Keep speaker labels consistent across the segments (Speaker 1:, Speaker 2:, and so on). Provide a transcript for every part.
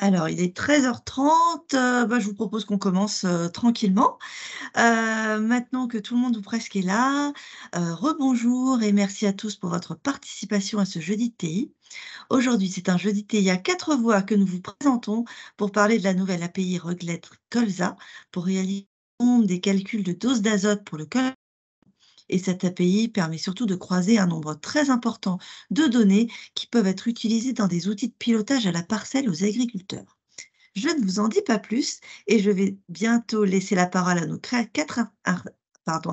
Speaker 1: Alors, il est 13h30. Je vous propose qu'on commence tranquillement. Maintenant que tout le monde ou presque est là, rebonjour et merci à tous pour votre participation à ce jeudi de TI. Aujourd'hui, c'est un jeudi de TI à 4 voix que nous vous présentons pour parler de la nouvelle API Reglet Colza pour réaliser des calculs de dose d'azote pour le col. Et cette API permet surtout de croiser un nombre très important de données qui peuvent être utilisées dans des outils de pilotage à la parcelle aux agriculteurs. Je ne vous en dis pas plus et je vais bientôt laisser la parole à à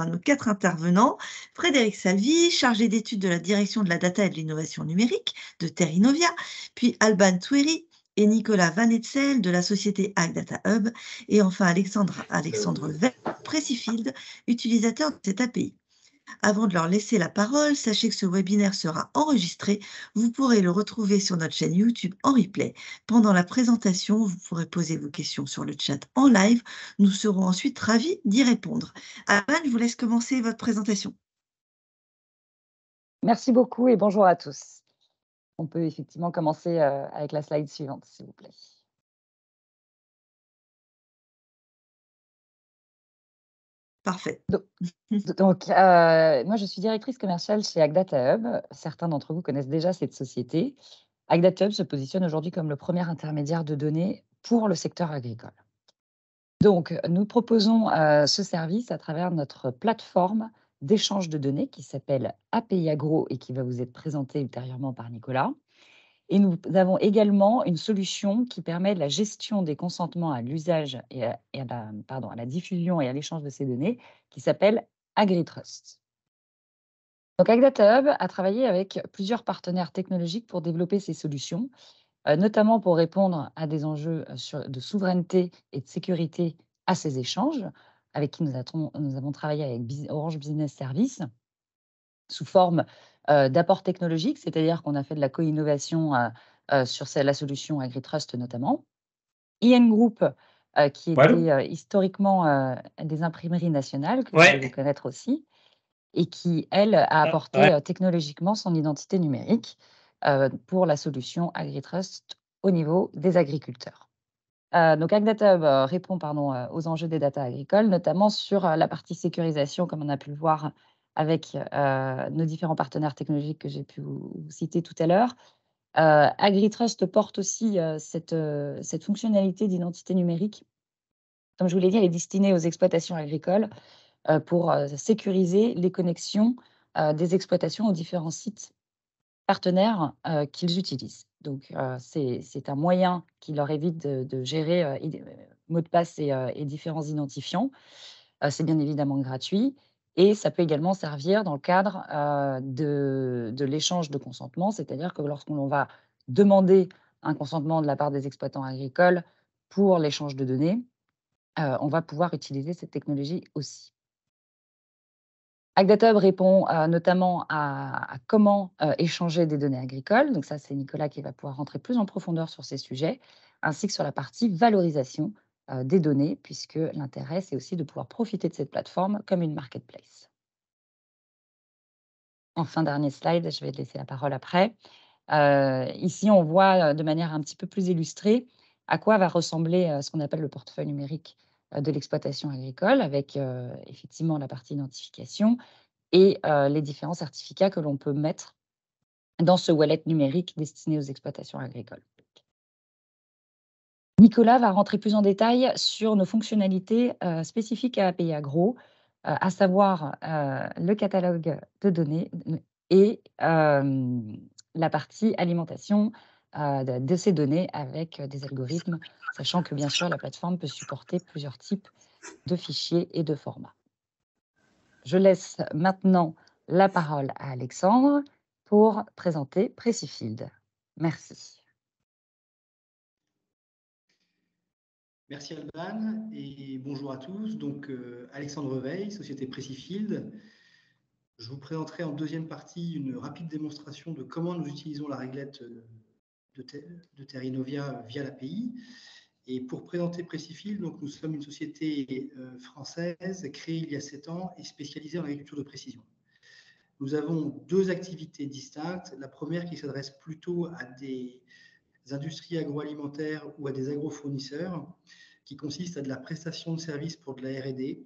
Speaker 1: nos quatre intervenants. Frédéric Salvi, chargé d'études de la direction de la data et de l'innovation numérique de Terrinovia, puis Alban Toueri et Nicolas Van Etzel de la société Ag Data Hub, et enfin Alexandre Vey, Precifield, utilisateur de cette API. Avant de leur laisser la parole, sachez que ce webinaire sera enregistré. Vous pourrez le retrouver sur notre chaîne YouTube en replay. Pendant la présentation, vous pourrez poser vos questions sur le chat en live. Nous serons ensuite ravis d'y répondre. Aman, je vous laisse commencer votre présentation.
Speaker 2: Merci beaucoup et bonjour à tous. On peut effectivement commencer avec la slide suivante, s'il vous plaît.
Speaker 1: Parfait.
Speaker 2: Donc, moi, je suis directrice commerciale chez Ag Data Hub. Certains d'entre vous connaissent déjà cette société. Ag Data Hub se positionne aujourd'hui comme le premier intermédiaire de données pour le secteur agricole. Donc, nous proposons ce service à travers notre plateforme d'échange de données qui s'appelle API Agro et qui va vous être présentée ultérieurement par Nicolas. Et nous avons également une solution qui permet la gestion des consentements à l'usage et à la diffusion et à l'échange de ces données, qui s'appelle AgriTrust. Donc, Ag Data Hub a travaillé avec plusieurs partenaires technologiques pour développer ces solutions, notamment pour répondre à des enjeux de souveraineté et de sécurité à ces échanges, avec qui nous avons travaillé avec Orange Business Services sous forme d'apport technologique, c'est-à-dire qu'on a fait de la co-innovation sur la solution AgriTrust notamment. IN Group, qui était historiquement des imprimeries nationales, que vous devez connaître aussi, et qui, elle, a apporté technologiquement son identité numérique pour la solution AgriTrust au niveau des agriculteurs. Donc, Ag Data Hub répond aux enjeux des data agricoles, notamment sur la partie sécurisation, comme on a pu le voir avec nos différents partenaires technologiques que j'ai pu vous citer tout à l'heure. AgriTrust porte aussi cette fonctionnalité d'identité numérique. Comme je vous l'ai dit, elle est destinée aux exploitations agricoles pour sécuriser les connexions des exploitations aux différents sites partenaires qu'ils utilisent. Donc, c'est un moyen qui leur évite de gérer mots de passe et différents identifiants. C'est bien évidemment gratuit et ça peut également servir dans le cadre de l'échange de consentement, c'est-à-dire que lorsqu'on va demander un consentement de la part des exploitants agricoles pour l'échange de données, on va pouvoir utiliser cette technologie aussi. Ag Data Hub répond notamment à comment échanger des données agricoles. Donc ça, c'est Nicolas qui va pouvoir rentrer plus en profondeur sur ces sujets, ainsi que sur la partie valorisation des données, puisque l'intérêt, c'est aussi de pouvoir profiter de cette plateforme comme une marketplace. Enfin, dernier slide, je vais te laisser la parole après. Ici, on voit de manière un petit peu plus illustrée à quoi va ressembler ce qu'on appelle le portefeuille numérique de l'exploitation agricole, avec effectivement la partie identification et les différents certificats que l'on peut mettre dans ce wallet numérique destiné aux exploitations agricoles. Nicolas va rentrer plus en détail sur nos fonctionnalités spécifiques à API Agro, à savoir le catalogue de données et la partie alimentation de ces données avec des algorithmes, sachant que bien sûr la plateforme peut supporter plusieurs types de fichiers et de formats. Je laisse maintenant la parole à Alexandre pour présenter Precifield. Merci.
Speaker 3: Merci Alban et bonjour à tous. Donc Alexandre Veil, société Precifield. Je vous présenterai en deuxième partie une rapide démonstration de comment nous utilisons la réglette de Terrinovia via l'API. Et pour présenter Precifield, donc nous sommes une société française créée il y a 7 ans et spécialisée en agriculture de précision. Nous avons deux activités distinctes. La première qui s'adresse plutôt à des industries agroalimentaires ou à des agrofournisseurs, qui consiste à de la prestation de services pour de la R&D,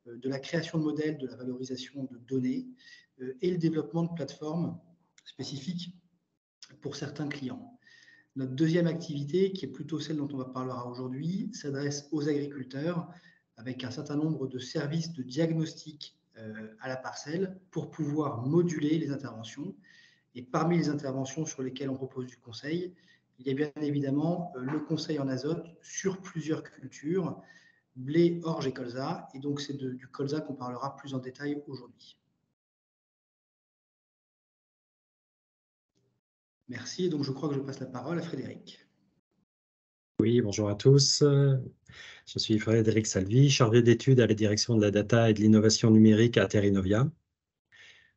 Speaker 3: de la création de modèles, de la valorisation de données et le développement de plateformes spécifiques pour certains clients. Notre deuxième activité, qui est plutôt celle dont on va parler aujourd'hui, s'adresse aux agriculteurs avec un certain nombre de services de diagnostic à la parcelle pour pouvoir moduler les interventions. Et parmi les interventions sur lesquelles on propose du conseil, il y a bien évidemment le conseil en azote sur plusieurs cultures, blé, orge et colza. Et donc, c'est du colza qu'on parlera plus en détail aujourd'hui. Merci. Et donc, je crois que je passe la parole à Frédéric.
Speaker 4: Oui, bonjour à tous. Je suis Frédéric Salvi, chargé d'études à la direction de la data et de l'innovation numérique à Terrinovia.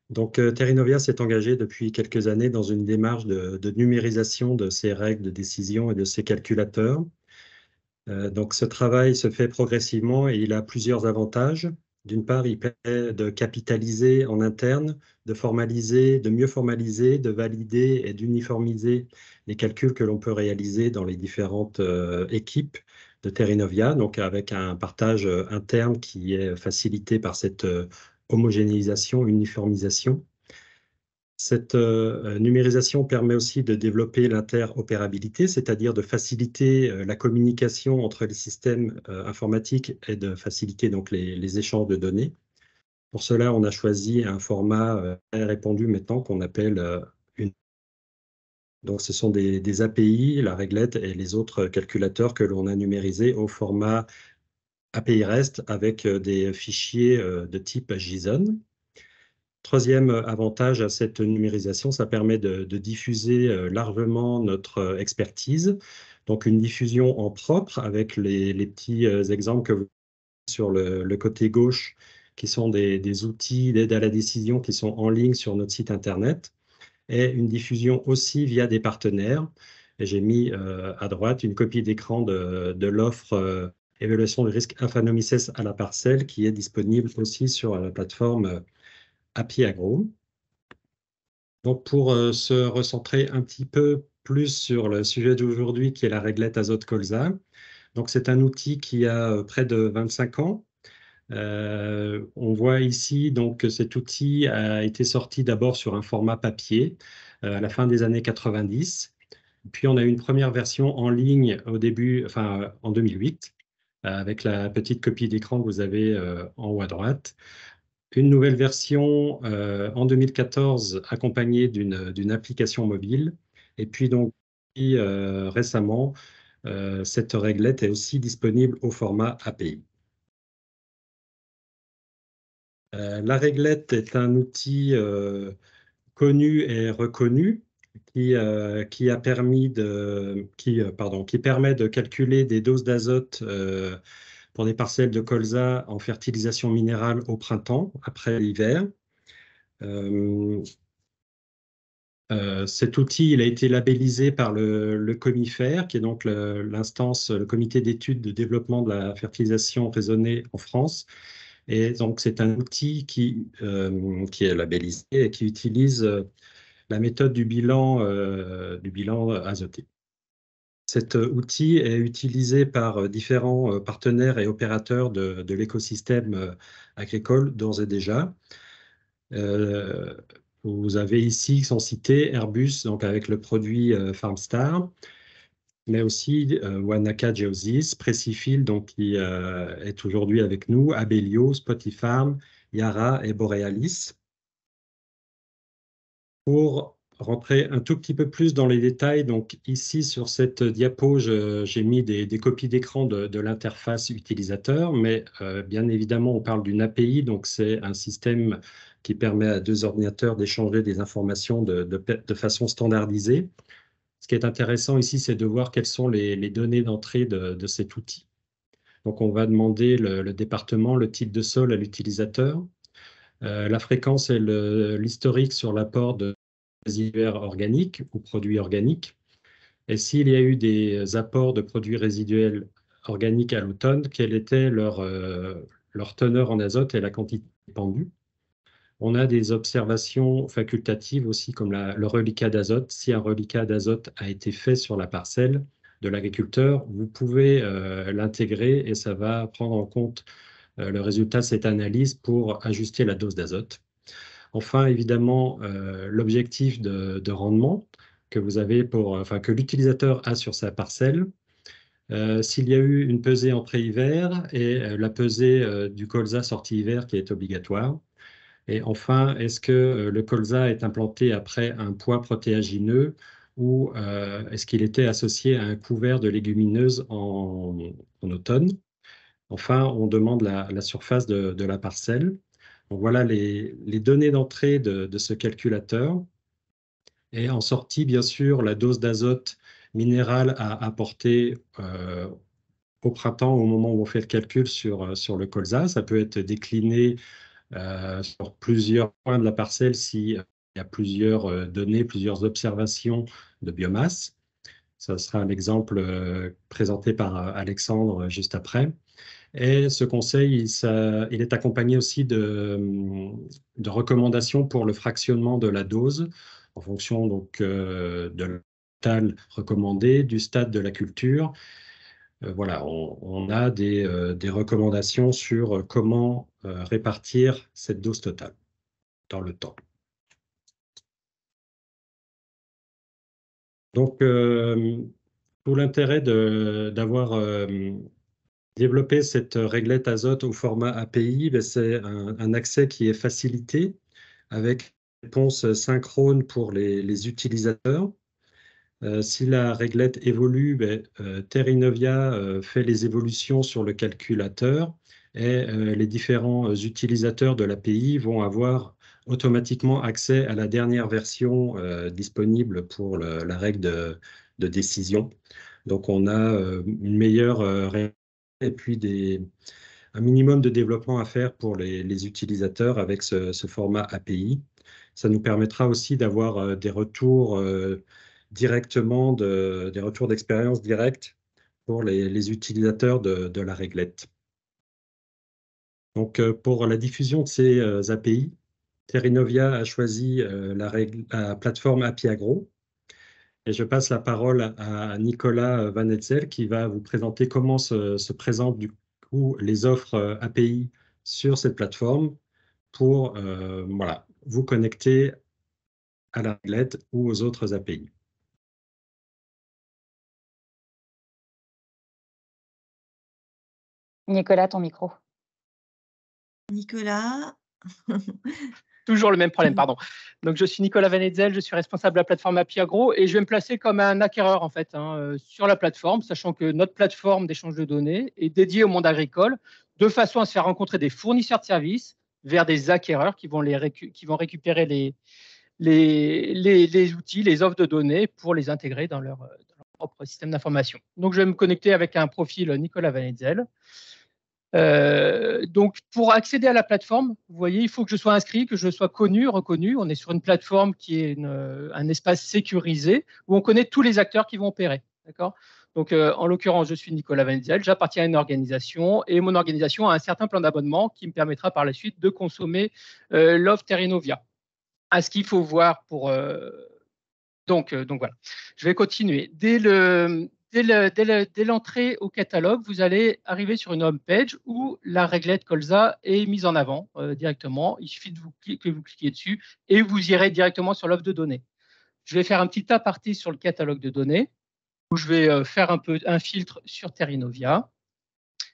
Speaker 4: Donc, Terrinovia s'est engagé depuis quelques années dans une démarche de numérisation de ses règles de décision et de ses calculateurs. Donc, ce travail se fait progressivement et il a plusieurs avantages. D'une part, il permet de capitaliser en interne, de formaliser, de mieux formaliser, de valider et d'uniformiser les calculs que l'on peut réaliser dans les différentes équipes de Terrinovia, donc avec un partage interne qui est facilité par cette homogénéisation, uniformisation. Cette numérisation permet aussi de développer l'interopérabilité, c'est-à-dire de faciliter la communication entre les systèmes informatiques et de faciliter donc les échanges de données. Pour cela, on a choisi un format très répandu maintenant qu'on appelle une. Donc, ce sont des API, la réglette et les autres calculateurs que l'on a numérisés au format API REST avec des fichiers de type JSON. Troisième avantage à cette numérisation, ça permet de diffuser largement notre expertise. Donc, une diffusion en propre avec les petits exemples que vous voyez sur le côté gauche, qui sont des outils d'aide à la décision qui sont en ligne sur notre site Internet, et une diffusion aussi via des partenaires. Et j'ai mis à droite une copie d'écran de l'offre évaluation du risque Infanomises à la parcelle, qui est disponible aussi sur la plateforme API Agro. Donc, pour se recentrer un petit peu plus sur le sujet d'aujourd'hui, qui est la réglette azote colza. Donc, c'est un outil qui a près de 25 ans. On voit ici donc, que cet outil a été sorti d'abord sur un format papier à la fin des années 90. Puis, on a eu une première version en ligne au début, enfin, en 2008, avec la petite copie d'écran que vous avez en haut à droite. Une nouvelle version en 2014 accompagnée d'une application mobile. Et puis donc récemment, cette réglette est aussi disponible au format API. La réglette est un outil connu et reconnu qui permet de calculer des doses d'azote pour des parcelles de colza en fertilisation minérale au printemps, après l'hiver. Cet outil, il a été labellisé par le COMIFER, qui est donc l'instance, le comité d'études de développement de la fertilisation raisonnée en France. Et donc, c'est un outil qui est labellisé et qui utilise la méthode du bilan azoté. Cet outil est utilisé par différents partenaires et opérateurs de l'écosystème agricole d'ores et déjà. Vous avez ici, sont cités, Airbus, donc avec le produit FarmStar, mais aussi Wanaka Geosys, Precifil, donc qui est aujourd'hui avec nous, Abellio, Spotifarm, Yara et Borealis. Pour rentrer un tout petit peu plus dans les détails, donc ici sur cette diapo, j'ai mis des copies d'écran de l'interface utilisateur, mais bien évidemment, on parle d'une API, donc c'est un système qui permet à deux ordinateurs d'échanger des informations de façon standardisée. Ce qui est intéressant ici, c'est de voir quelles sont les données d'entrée de cet outil. Donc, on va demander le département, le type de sol à l'utilisateur, la fréquence et l'historique sur l'apport de résiduaires organiques ou produits organiques. Et s'il y a eu des apports de produits résiduels organiques à l'automne, quelle était leur teneur en azote et la quantité pendue. On a des observations facultatives aussi, comme le reliquat d'azote. Si un reliquat d'azote a été fait sur la parcelle de l'agriculteur, vous pouvez l'intégrer et ça va prendre en compte le résultat de cette analyse pour ajuster la dose d'azote. Enfin, évidemment, l'objectif de rendement que vous avez que l'utilisateur a sur sa parcelle. S'il y a eu une pesée entrée-hiver et la pesée du colza sortie-hiver qui est obligatoire. Et enfin, est-ce que le colza est implanté après un pois protéagineux ou est-ce qu'il était associé à un couvert de légumineuses en automne? Enfin, on demande la surface de la parcelle. Donc voilà les données d'entrée de ce calculateur. Et en sortie, bien sûr, la dose d'azote minéral à apporter au printemps, au moment où on fait le calcul sur le colza. Ça peut être décliné sur plusieurs points de la parcelle s'il y a plusieurs données, plusieurs observations de biomasse. Ça sera l'exemple présenté par Alexandre juste après. Et ce conseil, il est accompagné aussi de recommandations pour le fractionnement de la dose en fonction donc, de la totale recommandée, du stade de la culture. Voilà, on a des recommandations sur comment répartir cette dose totale dans le temps. Donc, tout l'intérêt d'avoir développer cette réglette azote au format API, c'est un accès qui est facilité avec une réponse synchrone pour les utilisateurs. Si la réglette évolue, Terrinovia fait les évolutions sur le calculateur et les différents utilisateurs de l'API vont avoir automatiquement accès à la dernière version disponible pour la règle de décision. Donc, on a une meilleure et puis un minimum de développement à faire pour les utilisateurs avec ce format API. Ça nous permettra aussi d'avoir des retours directement, des retours d'expérience directs pour les utilisateurs de la réglette. Donc, pour la diffusion de ces API, Terrinovia a choisi la plateforme API Agro. Et je passe la parole à Nicolas Van Etzel qui va vous présenter comment se présentent du coup les offres API sur cette plateforme pour voilà, vous connecter à la réglette ou aux autres API.
Speaker 2: Nicolas, ton micro.
Speaker 1: Nicolas.
Speaker 5: Toujours le même problème, pardon. Donc, je suis Nicolas Van Etzel, je suis responsable de la plateforme API Agro et je vais me placer comme un acquéreur en fait sur la plateforme, sachant que notre plateforme d'échange de données est dédiée au monde agricole de façon à se faire rencontrer des fournisseurs de services vers des acquéreurs qui vont récupérer les outils, les offres de données pour les intégrer dans leur propre système d'information. Donc, je vais me connecter avec un profil Nicolas Van Etzel. Donc, pour accéder à la plateforme, vous voyez, il faut que je sois inscrit, que je sois connu, reconnu. On est sur une plateforme qui est un espace sécurisé où on connaît tous les acteurs qui vont opérer. D'accord ? Donc, en l'occurrence, je suis Nicolas Van Etzel, j'appartiens à une organisation et mon organisation a un certain plan d'abonnement qui me permettra par la suite de consommer l'offre Terrinovia. À ce qu'il faut voir pour. Donc voilà, je vais continuer. Dès l'entrée au catalogue, vous allez arriver sur une home page où la réglette colza est mise en avant directement. Il suffit que vous cliquiez dessus et vous irez directement sur l'offre de données. Je vais faire un petit aparté sur le catalogue de données où je vais faire un filtre sur Terrinovia.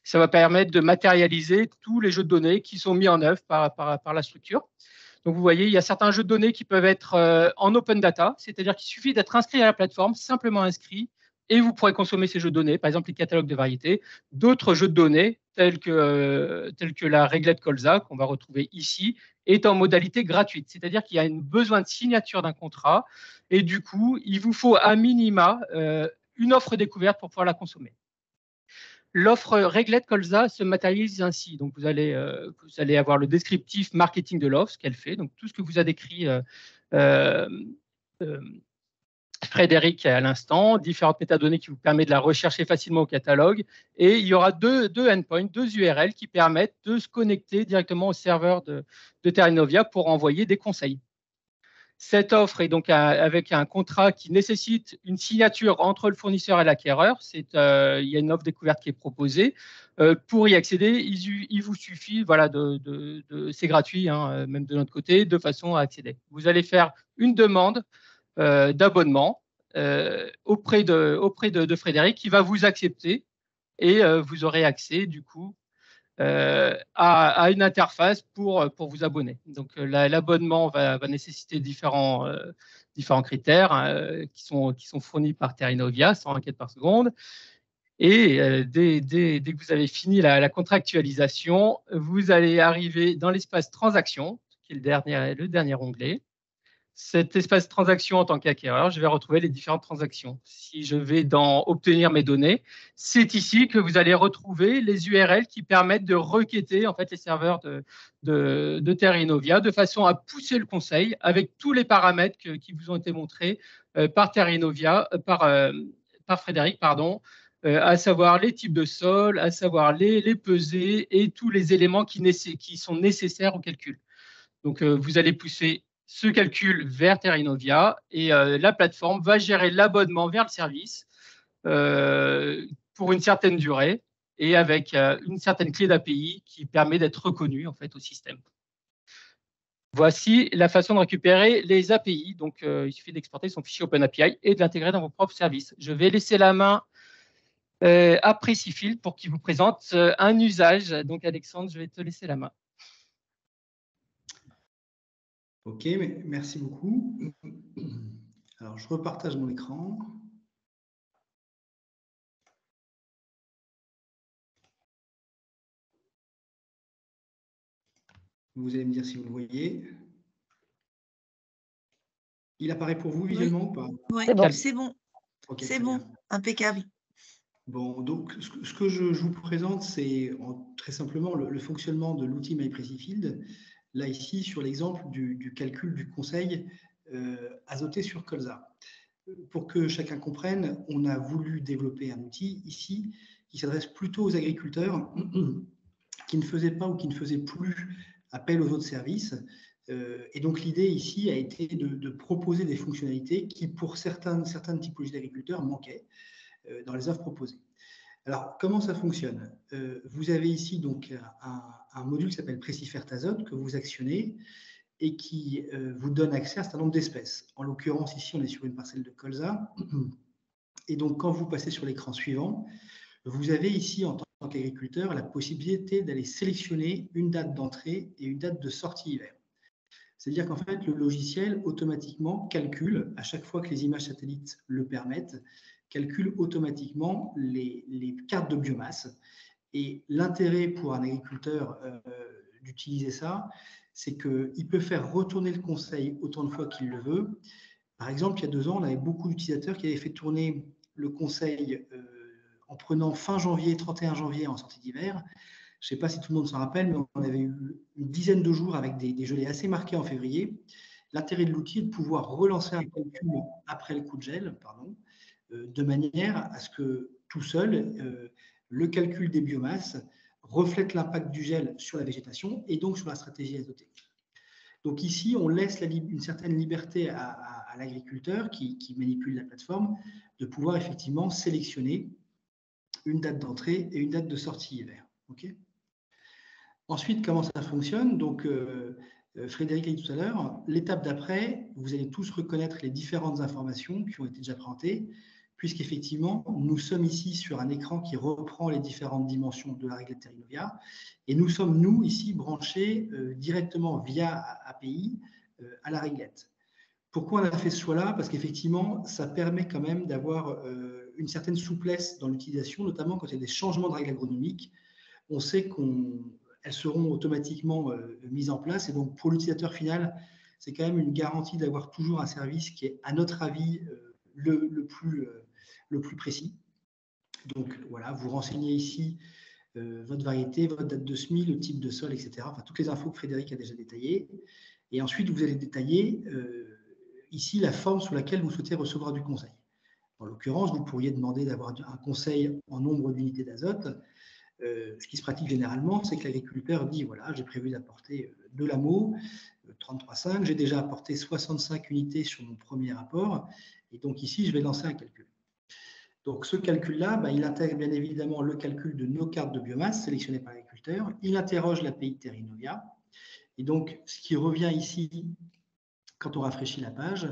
Speaker 5: Ça va permettre de matérialiser tous les jeux de données qui sont mis en œuvre par la structure. Donc, vous voyez, il y a certains jeux de données qui peuvent être en open data, c'est-à-dire qu'il suffit d'être inscrit à la plateforme, simplement inscrit, et vous pourrez consommer ces jeux de données, par exemple les catalogues de variétés, d'autres jeux de données tels que la réglette colza qu'on va retrouver ici, est en modalité gratuite, c'est-à-dire qu'il y a un besoin de signature d'un contrat, et du coup, il vous faut à minima une offre découverte pour pouvoir la consommer. L'offre réglette colza se matérialise ainsi. Donc, vous allez avoir le descriptif marketing de l'offre, ce qu'elle fait, donc tout ce que vous a décrit Frédéric à l'instant, différentes métadonnées qui vous permettent de la rechercher facilement au catalogue. Et il y aura deux endpoints, deux URL qui permettent de se connecter directement au serveur de Terranovia pour envoyer des conseils. Cette offre est donc avec un contrat qui nécessite une signature entre le fournisseur et l'acquéreur. Il y a une offre découverte qui est proposée. Pour y accéder, il vous suffit, voilà, c'est gratuit, hein, même de notre côté, de façon à accéder. Vous allez faire une demande d'abonnement auprès de Frédéric qui va vous accepter et vous aurez accès du coup à une interface pour vous abonner. Donc l'abonnement va nécessiter différents critères qui sont fournis par Terranovia, 100 requêtes par seconde. Et dès que vous avez fini la contractualisation, vous allez arriver dans l'espace transaction, qui est le dernier onglet. Cet espace transaction en tant qu'acquéreur, je vais retrouver les différentes transactions. Si je vais dans obtenir mes données, c'est ici que vous allez retrouver les URL qui permettent de requêter en fait les serveurs de Terranovia de façon à pousser le conseil avec tous les paramètres qui vous ont été montrés par Terranovia, par Frédéric, pardon, à savoir les types de sol, à savoir les pesées et tous les éléments qui sont nécessaires au calcul. Donc, vous allez pousser ce calcul vers Terranovia et la plateforme va gérer l'abonnement vers le service pour une certaine durée et avec une certaine clé d'API qui permet d'être reconnue en fait au système. Voici la façon de récupérer les API. Donc, il suffit d'exporter son fichier OpenAPI et de l'intégrer dans vos propres services. Je vais laisser la main à Précifield pour qu'il vous présente un usage. Donc, Alexandre, je vais te laisser la main.
Speaker 3: Ok, merci beaucoup. Alors, je repartage mon écran. Vous allez me dire si vous le voyez. Il apparaît pour vous visuellement ou pas?
Speaker 1: Oui, c'est bon. Okay, c'est bon, impeccable.
Speaker 3: Bon, donc ce que je vous présente, c'est très simplement le fonctionnement de l'outil MyPrécifield. Là, ici, sur l'exemple du calcul du conseil azoté sur colza. Pour que chacun comprenne, on a voulu développer un outil ici qui s'adresse plutôt aux agriculteurs qui ne faisaient pas ou qui ne faisaient plus appel aux autres services. Et donc, l'idée ici a été de proposer des fonctionnalités qui, pour certaines typologies d'agriculteurs, manquaient dans les offres proposées. Alors, comment ça fonctionne? Vous avez ici donc un module qui s'appelle Précifert Azote que vous actionnez et qui vous donne accès à un certain nombre d'espèces. En l'occurrence, ici, on est sur une parcelle de colza. Et donc, quand vous passez sur l'écran suivant, vous avez ici, en tant qu'agriculteur, la possibilité d'aller sélectionner une date d'entrée et une date de sortie hiver. C'est-à-dire qu'en fait, le logiciel automatiquement calcule, à chaque fois que les images satellites le permettent, calcule automatiquement les cartes de biomasse. Et l'intérêt pour un agriculteur d'utiliser ça, c'est qu'il peut faire retourner le conseil autant de fois qu'il le veut. Par exemple, il y a 2 ans, on avait beaucoup d'utilisateurs qui avaient fait tourner le conseil en prenant fin janvier, 31 janvier en sortie d'hiver. Je ne sais pas si tout le monde s'en rappelle, mais on avait eu une dizaine de jours avec des gelées assez marquées en février. L'intérêt de l'outil est de pouvoir relancer un calcul après le coup de gel, de manière à ce que tout seul, le calcul des biomasses reflète l'impact du gel sur la végétation et donc sur la stratégie azotée. Donc ici, on laisse une certaine liberté à l'agriculteur qui manipule la plateforme de pouvoir effectivement sélectionner une date d'entrée et une date de sortie hiver. Okay. Ensuite, comment ça fonctionne? Donc, Frédéric a dit tout à l'heure, l'étape d'après, vous allez tous reconnaître les différentes informations qui ont été déjà présentées, puisqu'effectivement, nous sommes ici sur un écran qui reprend les différentes dimensions de la réglette Terranovia, et nous sommes, nous, ici, branchés directement via API à la réglette. Pourquoi on a fait ce choix-là? Parce qu'effectivement, ça permet quand même d'avoir une certaine souplesse dans l'utilisation, notamment quand il y a des changements de règles agronomiques. On sait qu'elles seront automatiquement mises en place, et donc pour l'utilisateur final, c'est quand même une garantie d'avoir toujours un service qui est, à notre avis, le plus précis. Donc voilà, vous renseignez ici votre variété, votre date de semis, le type de sol, etc. Enfin, toutes les infos que Frédéric a déjà détaillées. Et ensuite, vous allez détailler ici la forme sous laquelle vous souhaitez recevoir du conseil. En l'occurrence, vous pourriez demander d'avoir un conseil en nombre d'unités d'azote. Ce qui se pratique généralement, c'est que l'agriculteur dit, voilà, j'ai prévu d'apporter de l'AMO, 33,5, j'ai déjà apporté 65 unités sur mon premier rapport, et donc ici, je vais lancer un calcul. Donc ce calcul-là, il intègre bien évidemment le calcul de nos cartes de biomasse sélectionnées par l'agriculteur, il interroge l'API Terrinovia, et donc ce qui revient ici, quand on rafraîchit la page,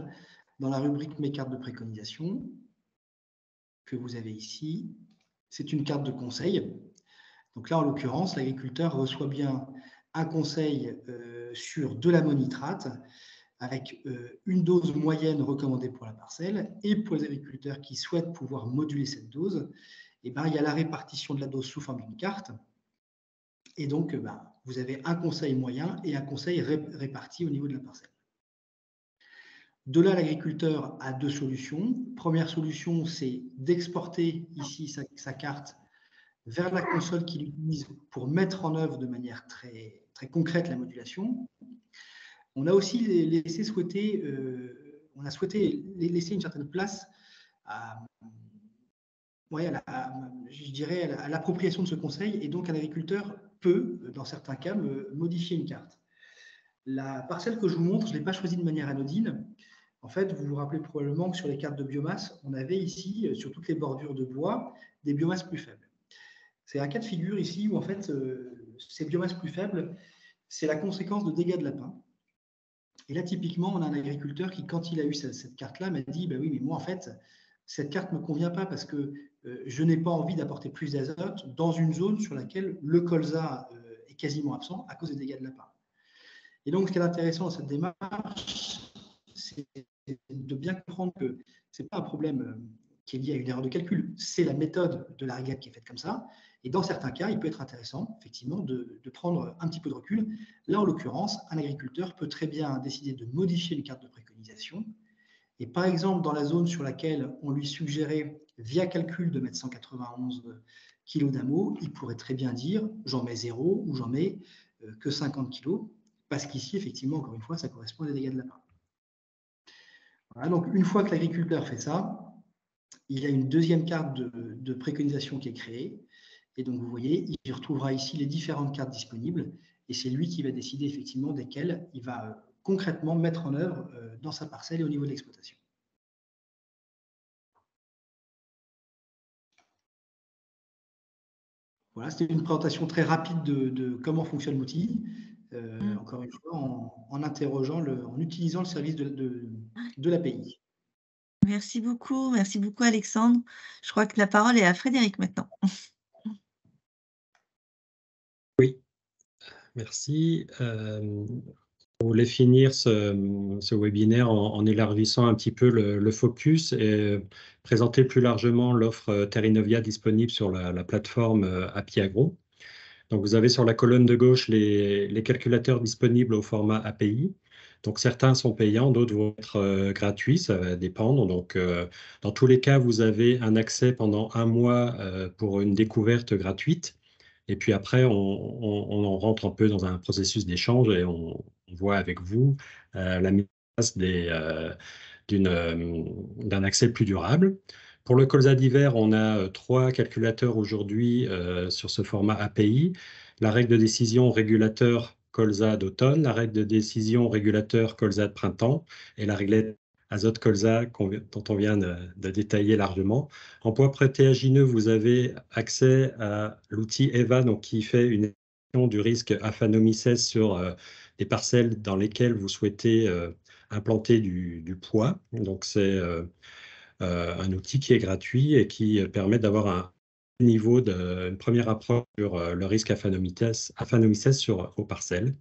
Speaker 3: dans la rubrique Mes cartes de préconisation, que vous avez ici, c'est une carte de conseil. Donc là, en l'occurrence, l'agriculteur reçoit bien un conseil sur de l'ammonitrate avec une dose moyenne recommandée pour la parcelle. Et pour les agriculteurs qui souhaitent pouvoir moduler cette dose, il y a la répartition de la dose sous forme d'une carte. Et donc, vous avez un conseil moyen et un conseil réparti au niveau de la parcelle. De là, l'agriculteur a deux solutions. Première solution, c'est d'exporter ici sa carte vers la console qu'il utilise pour mettre en œuvre de manière très, très concrète la modulation. On a aussi on a souhaité laisser une certaine place à l'appropriation de ce conseil, et donc un agriculteur peut, dans certains cas, modifier une carte. La parcelle que je vous montre, je ne l'ai pas choisie de manière anodine. En fait, vous vous rappelez probablement que sur les cartes de biomasse, on avait ici, sur toutes les bordures de bois, des biomasses plus faibles. C'est un cas de figure ici où en fait, ces biomasses plus faibles, c'est la conséquence de dégâts de lapin. Et là, typiquement, on a un agriculteur qui, quand il a eu cette carte-là, m'a dit, oui, mais moi, en fait, cette carte ne me convient pas parce que je n'ai pas envie d'apporter plus d'azote dans une zone sur laquelle le colza est quasiment absent à cause des dégâts de lapin. Et donc, ce qui est intéressant dans cette démarche, c'est de bien comprendre que ce n'est pas un problème qui est lié à une erreur de calcul, c'est la méthode de la régate qui est faite comme ça. Et dans certains cas, il peut être intéressant, effectivement, de prendre un petit peu de recul. Là, en l'occurrence, un agriculteur peut très bien décider de modifier une carte de préconisation. Et par exemple, dans la zone sur laquelle on lui suggérait, via calcul, de mettre 191 kg d'AMO, il pourrait très bien dire j'en mets 0 ou j'en mets que 50 kg, parce qu'ici, effectivement, encore une fois, ça correspond à des dégâts de lapin. Voilà, donc une fois que l'agriculteur fait ça, il y a une deuxième carte de préconisation qui est créée. Et donc, vous voyez, il retrouvera ici les différentes cartes disponibles. Et c'est lui qui va décider effectivement desquelles il va concrètement mettre en œuvre dans sa parcelle et au niveau de l'exploitation. Voilà, c'était une présentation très rapide de comment fonctionne l'outil. Encore une fois, en utilisant le service de l'API.
Speaker 1: Merci beaucoup Alexandre. Je crois que la parole est à Frédéric maintenant.
Speaker 4: Oui, merci. On voulait finir ce webinaire en élargissant un petit peu le focus et présenter plus largement l'offre Terrinovia disponible sur la plateforme API Agro. Donc, vous avez sur la colonne de gauche les calculateurs disponibles au format API. Donc, certains sont payants, d'autres vont être gratuits, ça va dépendre. Donc, dans tous les cas, vous avez un accès pendant un mois pour une découverte gratuite. Et puis après, on en rentre un peu dans un processus d'échange et on voit avec vous la mise en place d'un accès plus durable. Pour le colza d'hiver, on a 3 calculateurs aujourd'hui sur ce format API. La règle de décision régulateur colza d'automne, la règle de décision régulateur colza de printemps et la réglette azote colza dont on vient de détailler largement. En poids protéagineux, vous avez accès à l'outil EVA donc, qui fait une estimation du risque aphanomycèse sur des parcelles dans lesquelles vous souhaitez implanter du poids. Donc, c'est un outil qui est gratuit et qui permet d'avoir un niveau une première approche sur le risque aphanomycèse aux parcelles.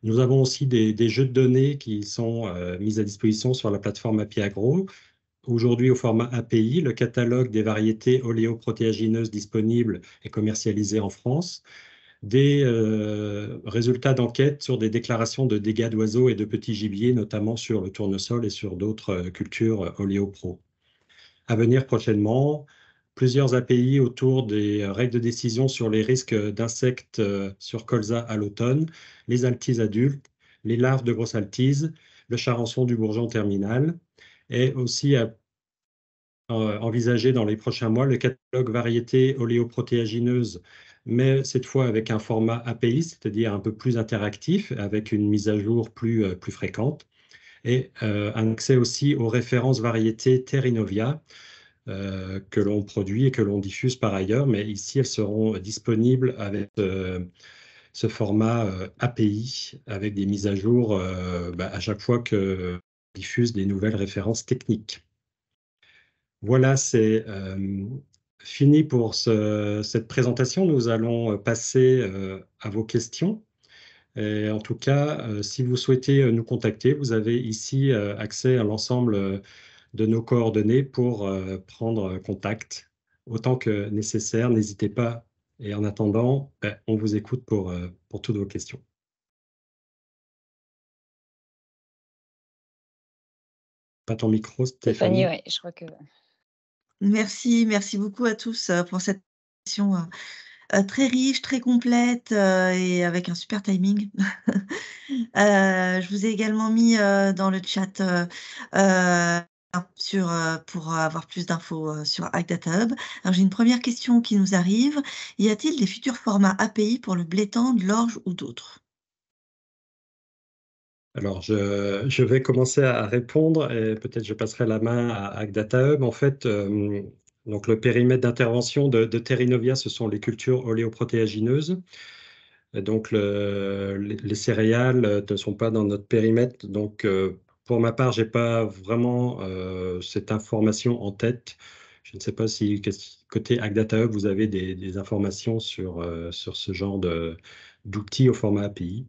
Speaker 4: Nous avons aussi des jeux de données qui sont mis à disposition sur la plateforme API Agro. Aujourd'hui, au format API, le catalogue des variétés oléoprotéagineuses disponibles est commercialisé en France. Des résultats d'enquête sur des déclarations de dégâts d'oiseaux et de petits gibiers, notamment sur le tournesol et sur d'autres cultures oléopro. À venir prochainement, plusieurs API autour des règles de décision sur les risques d'insectes sur colza à l'automne, les altises adultes, les larves de grosse altise, le charançon du bourgeon terminal, et aussi envisager dans les prochains mois le catalogue variétés oléoprotéagineuses, mais cette fois avec un format API, c'est-à-dire un peu plus interactif, avec une mise à jour plus fréquente, et un accès aussi aux références variétés Terrinovia que l'on produit et que l'on diffuse par ailleurs, mais ici elles seront disponibles avec ce format API, avec des mises à jour à chaque fois que on diffuse des nouvelles références techniques. Voilà, c'est fini pour cette présentation. Nous allons passer à vos questions. Et en tout cas, si vous souhaitez nous contacter, vous avez ici accès à l'ensemble de nos coordonnées pour prendre contact autant que nécessaire. N'hésitez pas. Et en attendant, on vous écoute pour toutes vos questions. Pas ton micro, Stéphanie.
Speaker 2: Stéphanie, oui, je crois que...
Speaker 1: Merci beaucoup à tous pour cette session très riche, très complète et avec un super timing. Je vous ai également mis dans le chat pour avoir plus d'infos sur AgData Hub. Alors j'ai une première question qui nous arrive. Y a-t-il des futurs formats API pour le blé tendre, l'orge ou d'autres?
Speaker 4: Alors, je vais commencer à répondre et peut-être je passerai la main à AgData Hub. En fait, donc le périmètre d'intervention de Terrinovia, ce sont les cultures oléoprotéagineuses. Et donc, les céréales ne sont pas dans notre périmètre. Donc, pour ma part, je n'ai pas vraiment cette information en tête. Je ne sais pas si, côté AgData Hub, vous avez des informations sur ce genre d'outils au format API.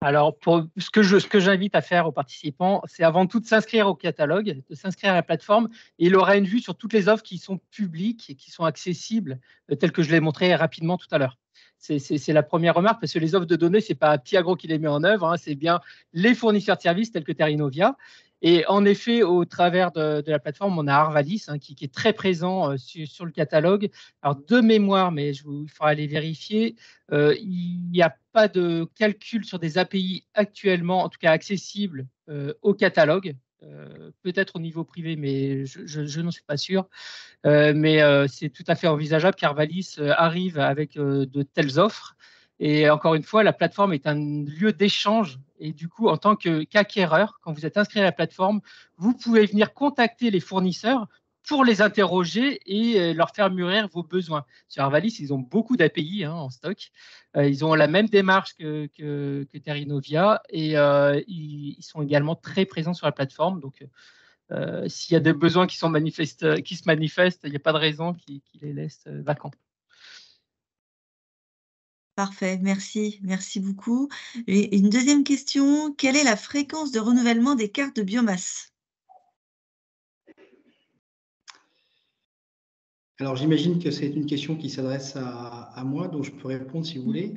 Speaker 5: Alors, ce que j'invite à faire aux participants, c'est avant tout de s'inscrire au catalogue, de s'inscrire à la plateforme, et il aura une vue sur toutes les offres qui sont publiques et qui sont accessibles, telles que je l'ai montré rapidement tout à l'heure. C'est la première remarque, parce que les offres de données, ce n'est pas Piagro qui les met en œuvre, hein, c'est bien les fournisseurs de services tels que Terrinovia. Et en effet, au travers de la plateforme, on a Arvalis qui est très présent sur le catalogue. Alors, de mémoire, mais il faudra aller vérifier, il n'y a pas de calcul sur des API actuellement, en tout cas accessibles au catalogue. Peut-être au niveau privé, mais je n'en suis pas sûr. Mais c'est tout à fait envisageable qu'Arvalis arrive avec de telles offres. Et encore une fois, la plateforme est un lieu d'échange. Et du coup, en tant qu'acquéreur, quand vous êtes inscrit à la plateforme, vous pouvez venir contacter les fournisseurs pour les interroger et leur faire mûrir vos besoins. Sur Arvalis, ils ont beaucoup d'API en stock. Ils ont la même démarche que Terrinovia et ils sont également très présents sur la plateforme. Donc, s'il y a des besoins qui se manifestent, il n'y a pas de raison qu'ils les laissent vacants.
Speaker 1: Parfait, merci beaucoup. Et une deuxième question, quelle est la fréquence de renouvellement des cartes de biomasse?
Speaker 3: Alors, j'imagine que c'est une question qui s'adresse à moi, donc je peux répondre si vous voulez.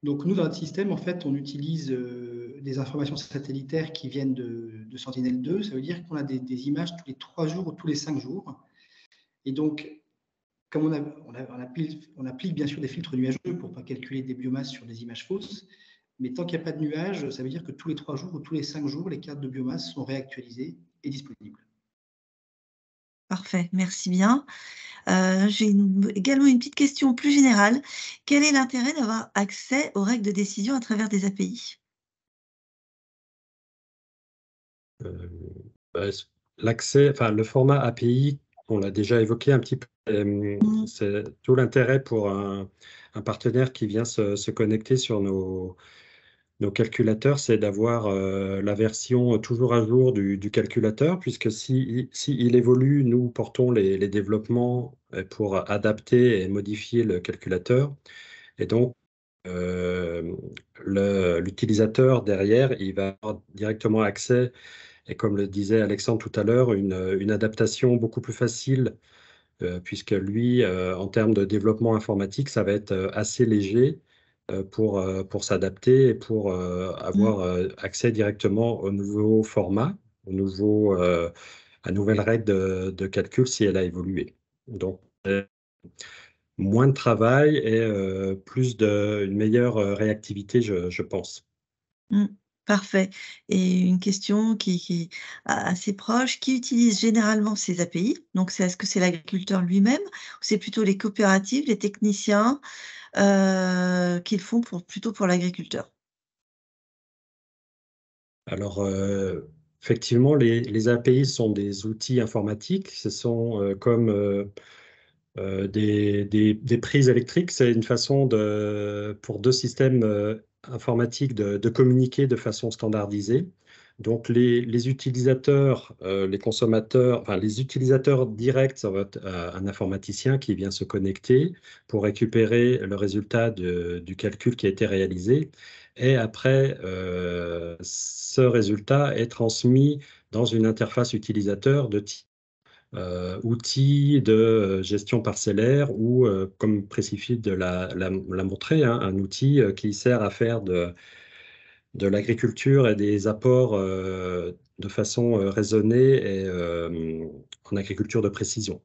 Speaker 3: Donc, nous, dans notre système, en fait, on utilise des informations satellitaires qui viennent de Sentinel-2. Ça veut dire qu'on a des images tous les 3 jours ou tous les 5 jours. Et donc, comme on applique bien sûr des filtres nuageux pour ne pas calculer des biomasses sur des images fausses, mais tant qu'il n'y a pas de nuages, ça veut dire que tous les 3 jours ou tous les 5 jours, les cartes de biomasse sont réactualisées et disponibles.
Speaker 1: Parfait, merci bien. J'ai également une petite question plus générale. Quel est l'intérêt d'avoir accès aux règles de décision à travers des API?
Speaker 4: L'accès, enfin le format API, on l'a déjà évoqué un petit peu. C'est tout l'intérêt pour un partenaire qui vient se connecter sur nos calculateurs, c'est d'avoir la version toujours à jour du calculateur, puisque si il évolue, nous portons les développements pour adapter et modifier le calculateur. Et donc, l'utilisateur derrière, il va avoir directement accès, et comme le disait Alexandre tout à l'heure, une adaptation beaucoup plus facile, puisque lui, en termes de développement informatique, ça va être assez léger pour s'adapter et pour avoir accès directement au nouveau format, à nouvelles règles de calcul si elle a évolué. Donc, moins de travail et une meilleure réactivité, je pense.
Speaker 1: Parfait. Et une question qui est assez proche, qui utilise généralement ces API? Donc est-ce que c'est l'agriculteur lui-même ou c'est plutôt les coopératives, les techniciens, qui le font plutôt pour l'agriculteur?
Speaker 4: Alors, effectivement, les API sont des outils informatiques. Ce sont comme des prises électriques. C'est une façon pour deux systèmes informatiques de communiquer de façon standardisée. Donc, les utilisateurs, les consommateurs, enfin, les utilisateurs directs, ça va être un informaticien qui vient se connecter pour récupérer le résultat du calcul qui a été réalisé. Et après, ce résultat est transmis dans une interface utilisateur de type outils de gestion parcellaire ou, comme Précifield l'a montré, hein, un outil qui sert à faire de l'agriculture et des apports de façon raisonnée et en agriculture de précision.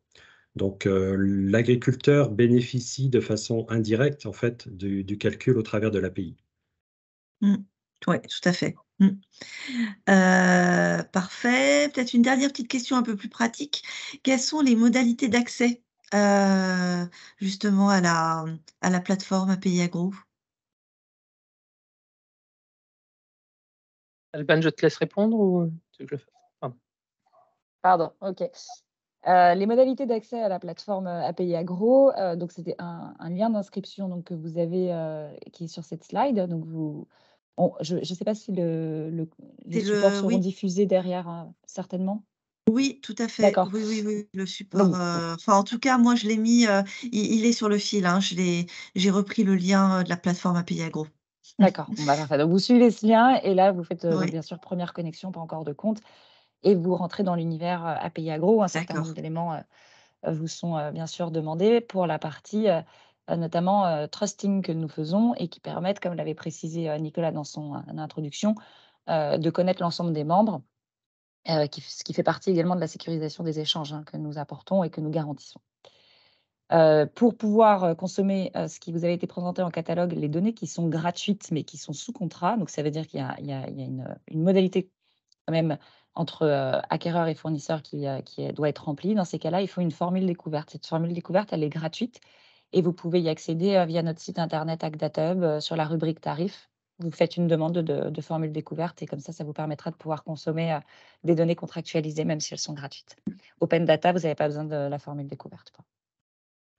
Speaker 4: Donc, l'agriculteur bénéficie de façon indirecte en fait du calcul au travers de l'API.
Speaker 1: Mmh. Ouais, tout à fait. Parfait. Peut-être une dernière petite question un peu plus pratique. Quelles sont les modalités d'accès, justement à la plateforme API Agro?
Speaker 5: Alban, je te laisse répondre ou tu veux que je fasse? Pardon.
Speaker 2: Pardon, OK. Les modalités d'accès à la plateforme API Agro, donc c'était un lien d'inscription donc que vous avez, qui est sur cette slide. Donc je ne sais pas si les
Speaker 1: C'est
Speaker 2: supports
Speaker 1: le
Speaker 2: seront
Speaker 1: Oui,
Speaker 2: diffusés derrière, certainement?
Speaker 1: oui, tout à fait.
Speaker 2: D'accord.
Speaker 1: Oui, oui, oui, le support,
Speaker 2: Donc
Speaker 1: enfin, en tout cas, moi, je l'ai mis, il est sur le fil, hein. J'ai repris le lien, de la plateforme API Agro.
Speaker 2: d'accord, bon, bah, parfait. Donc vous suivez ce lien et là vous faites, donc
Speaker 1: Oui,
Speaker 2: bien sûr première connexion, pas encore de compte et vous rentrez dans l'univers, API Agro. Un certain nombre
Speaker 1: d'accord.
Speaker 2: d'éléments, vous sont, bien sûr demandés pour la partie, notamment, trusting que nous faisons et qui permettent, comme l'avait précisé, Nicolas dans son, introduction, de connaître l'ensemble des membres, ce qui fait partie également de la sécurisation des échanges, hein, que nous apportons et que nous garantissons. Pour pouvoir, consommer, ce qui vous avait été présenté en catalogue, les données qui sont gratuites mais qui sont sous contrat, donc ça veut dire qu'il y a une modalité quand même entre, acquéreur et fournisseur qui doit être remplie. Dans ces cas-là, il faut une formule découverte. Cette formule découverte, elle est gratuite et vous pouvez y accéder, via notre site internet AgDataHub, sur la rubrique tarifs. Vous faites une demande de formule découverte et comme ça vous permettra de pouvoir consommer, des données contractualisées même si elles sont gratuites. Open Data, vous n'avez pas besoin de la formule découverte, quoi.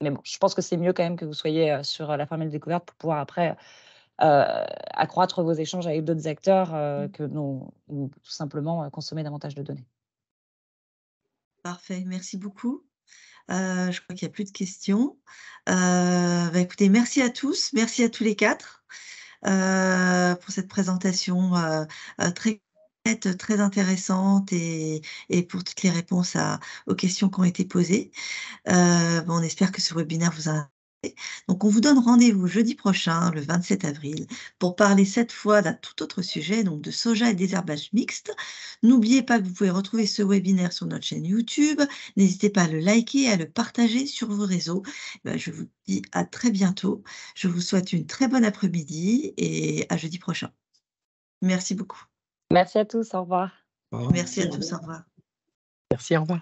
Speaker 2: Mais bon, je pense que c'est mieux quand même que vous soyez, sur, la formule découverte pour pouvoir après, accroître vos échanges avec d'autres acteurs, que non ou tout simplement, consommer davantage de données.
Speaker 1: Parfait, merci beaucoup. Je crois qu'il y a plus de questions. Écoutez, merci à tous, merci à tous les 4, pour cette présentation, très complète, très intéressante et pour toutes les réponses aux questions qui ont été posées. On espère que ce webinaire vous a intéressé. Donc on vous donne rendez-vous jeudi prochain, le 27 avril, pour parler cette fois d'un tout autre sujet, donc de soja et désherbage mixte. N'oubliez pas que vous pouvez retrouver ce webinaire sur notre chaîne YouTube. N'hésitez pas à le liker et à le partager sur vos réseaux. Je vous dis à très bientôt. Je vous souhaite une très bonne après-midi et à jeudi prochain. Merci beaucoup.
Speaker 2: Merci à tous, au revoir.
Speaker 4: Au revoir.
Speaker 1: Merci à tous, au revoir.
Speaker 5: Merci, au revoir.